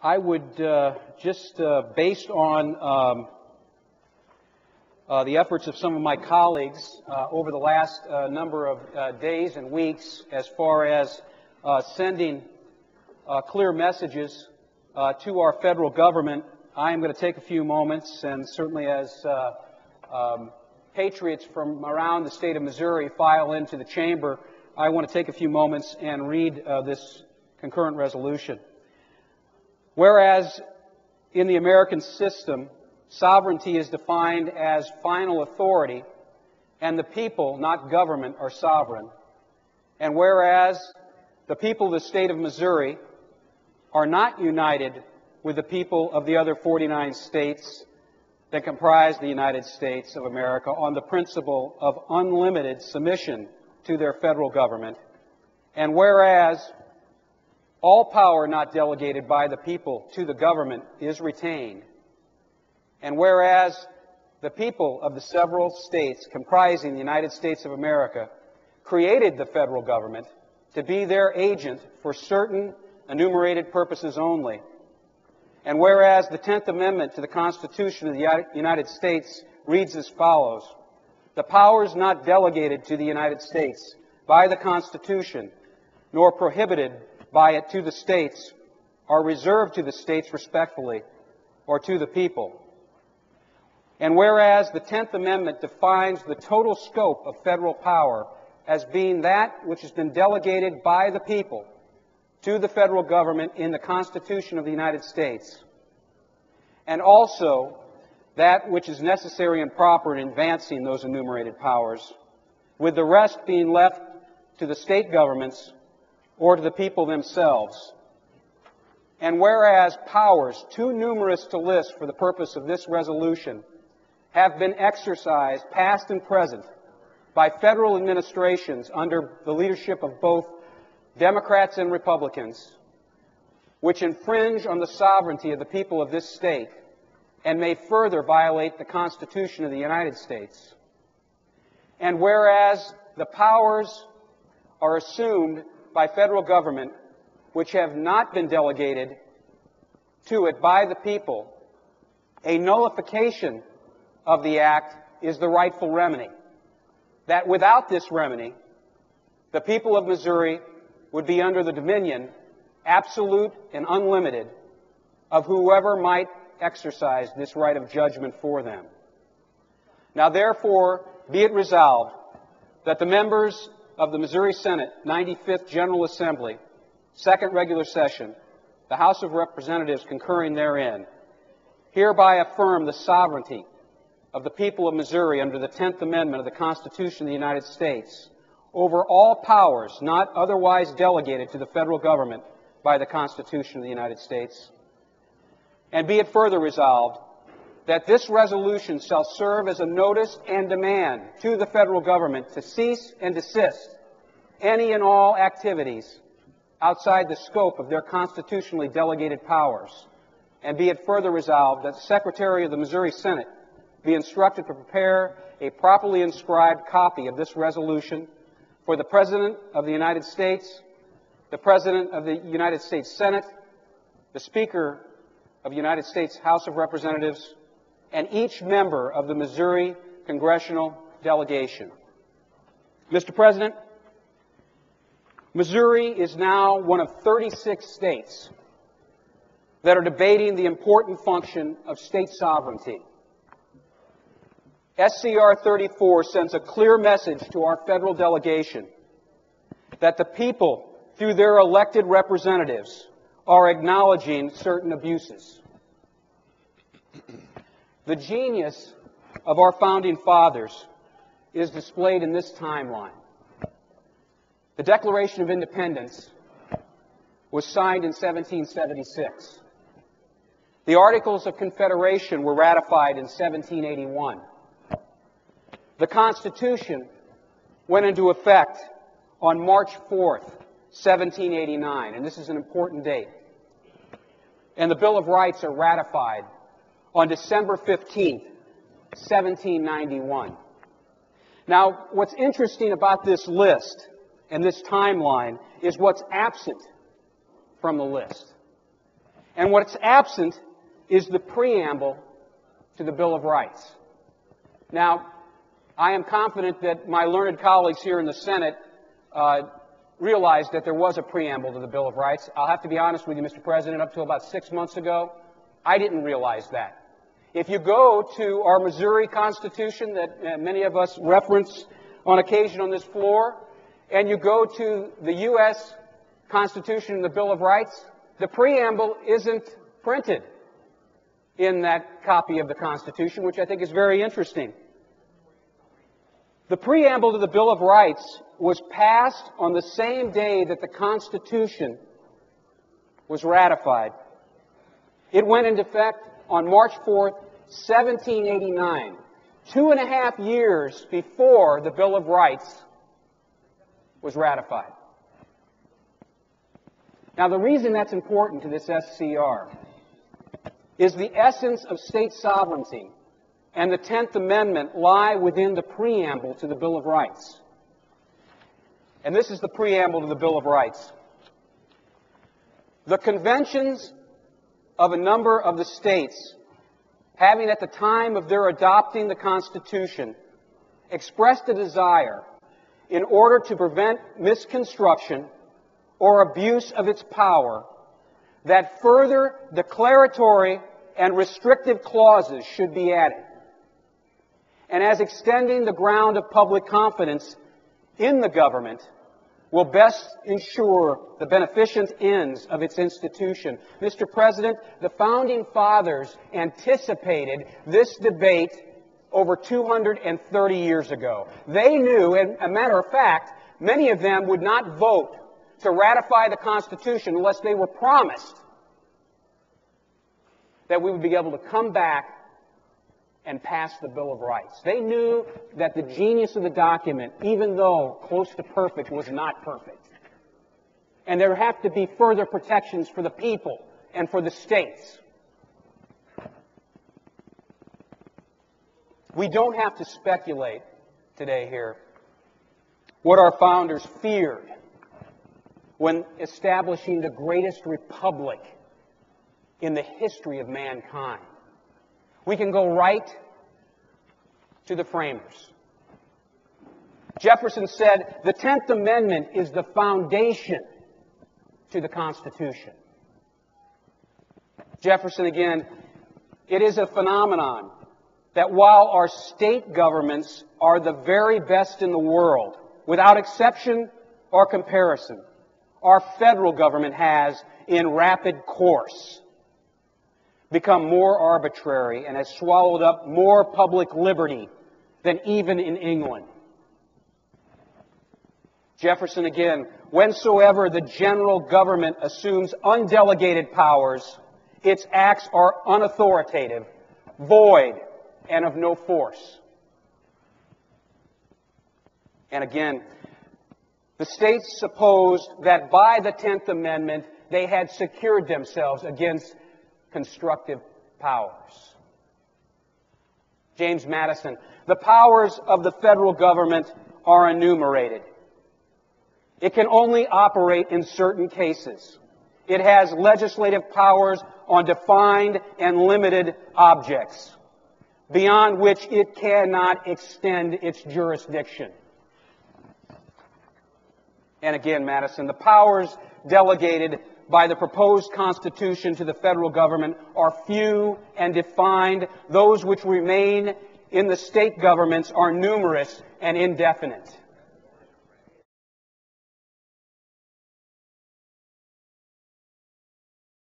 I would based on the efforts of some of my colleagues over the last number of days and weeks as far as sending clear messages to our federal government, I am going to take a few moments, and certainly as patriots from around the state of Missouri file into the chamber, I want to take a few moments and read this concurrent resolution. Whereas in the American system, sovereignty is defined as final authority, and the people, not government, are sovereign. And whereas the people of the state of Missouri are not united with the people of the other 49 states that comprise the United States of America on the principle of unlimited submission to their federal government, and whereas all power not delegated by the people to the government is retained, and whereas the people of the several states comprising the United States of America created the federal government to be their agent for certain enumerated purposes only, and whereas the 10th Amendment to the Constitution of the United States reads as follows: "The powers not delegated to the United States by the Constitution, nor prohibited by it to the states, are reserved to the states respectfully, or to the people." And whereas the 10th Amendment defines the total scope of federal power as being that which has been delegated by the people to the federal government in the Constitution of the United States, and also that which is necessary and proper in advancing those enumerated powers, with the rest being left to the state governments or to the people themselves. And whereas powers too numerous to list for the purpose of this resolution have been exercised, past and present, by federal administrations under the leadership of both Democrats and Republicans, which infringe on the sovereignty of the people of this state and may further violate the Constitution of the United States. And whereas the powers are assumed by federal government which have not been delegated to it by the people, a nullification of the act is the rightful remedy. That without this remedy, the people of Missouri would be under the dominion, absolute and unlimited, of whoever might exercise this right of judgment for them. Now therefore, be it resolved that the members of the Missouri Senate 95th General Assembly, second regular session, the House of Representatives concurring therein, hereby affirm the sovereignty of the people of Missouri under the 10th Amendment of the Constitution of the United States over all powers not otherwise delegated to the federal government by the Constitution of the United States. And be it further resolved that this resolution shall serve as a notice and demand to the federal government to cease and desist any and all activities outside the scope of their constitutionally delegated powers. And be it further resolved that the Secretary of the Missouri Senate be instructed to prepare a properly inscribed copy of this resolution for the President of the United States, the President of the United States Senate, the Speaker of the United States House of Representatives, and each member of the Missouri congressional delegation. Mr. President, Missouri is now one of 36 states that are debating the important function of state sovereignty. SCR 34 sends a clear message to our federal delegation that the people, through their elected representatives, are acknowledging certain abuses. The genius of our founding fathers is displayed in this timeline. The Declaration of Independence was signed in 1776. The Articles of Confederation were ratified in 1781. The Constitution went into effect on March 4th, 1789, and this is an important date. And the Bill of Rights are ratified on December 15th, 1791. Now, what's interesting about this list and this timeline is what's absent from the list. And what's absent is the preamble to the Bill of Rights. Now, I am confident that my learned colleagues here in the Senate realized that there was a preamble to the Bill of Rights. I'll have to be honest with you, Mr. President, up to about 6 months ago, I didn't realize that. If you go to our Missouri Constitution that many of us reference on occasion on this floor, and you go to the U.S. Constitution and the Bill of Rights, the preamble isn't printed in that copy of the Constitution, which I think is very interesting. The preamble to the Bill of Rights was passed on the same day that the Constitution was ratified. It went into effect on March 4th, 1789, 2.5 years before the Bill of Rights was ratified. Now, the reason that's important to this SCR is the essence of state sovereignty and the 10th Amendment lie within the preamble to the Bill of Rights. And this is the preamble to the Bill of Rights. The conventions of a number of the states, having at the time of their adopting the Constitution expressed a desire in order to prevent misconstruction or abuse of its power, that further declaratory and restrictive clauses should be added. And as extending the ground of public confidence in the government will best ensure the beneficent ends of its institution. Mr. President, the Founding Fathers anticipated this debate over 230 years ago. They knew, and a matter of fact, many of them would not vote to ratify the Constitution unless they were promised that we would be able to come back and pass the Bill of Rights. They knew that the genius of the document, even though close to perfect, was not perfect. And there have to be further protections for the people and for the states. We don't have to speculate today here what our founders feared when establishing the greatest republic in the history of mankind. We can go right to the framers. Jefferson said, the 10th Amendment is the foundation to the Constitution. Jefferson again, it is a phenomenon that while our state governments are the very best in the world, without exception or comparison, our federal government has, in rapid course, become more arbitrary and has swallowed up more public liberty than even in England. Jefferson again, whensoever the general government assumes undelegated powers, its acts are unauthoritative, void, and of no force. And again, the states supposed that by the 10th Amendment they had secured themselves against constructive powers. James Madison, the powers of the federal government are enumerated. It can only operate in certain cases. It has legislative powers on defined and limited objects, beyond which it cannot extend its jurisdiction. And again, Madison, the powers delegated by the proposed Constitution to the federal government are few and defined. Those which remain in the state governments are numerous and indefinite.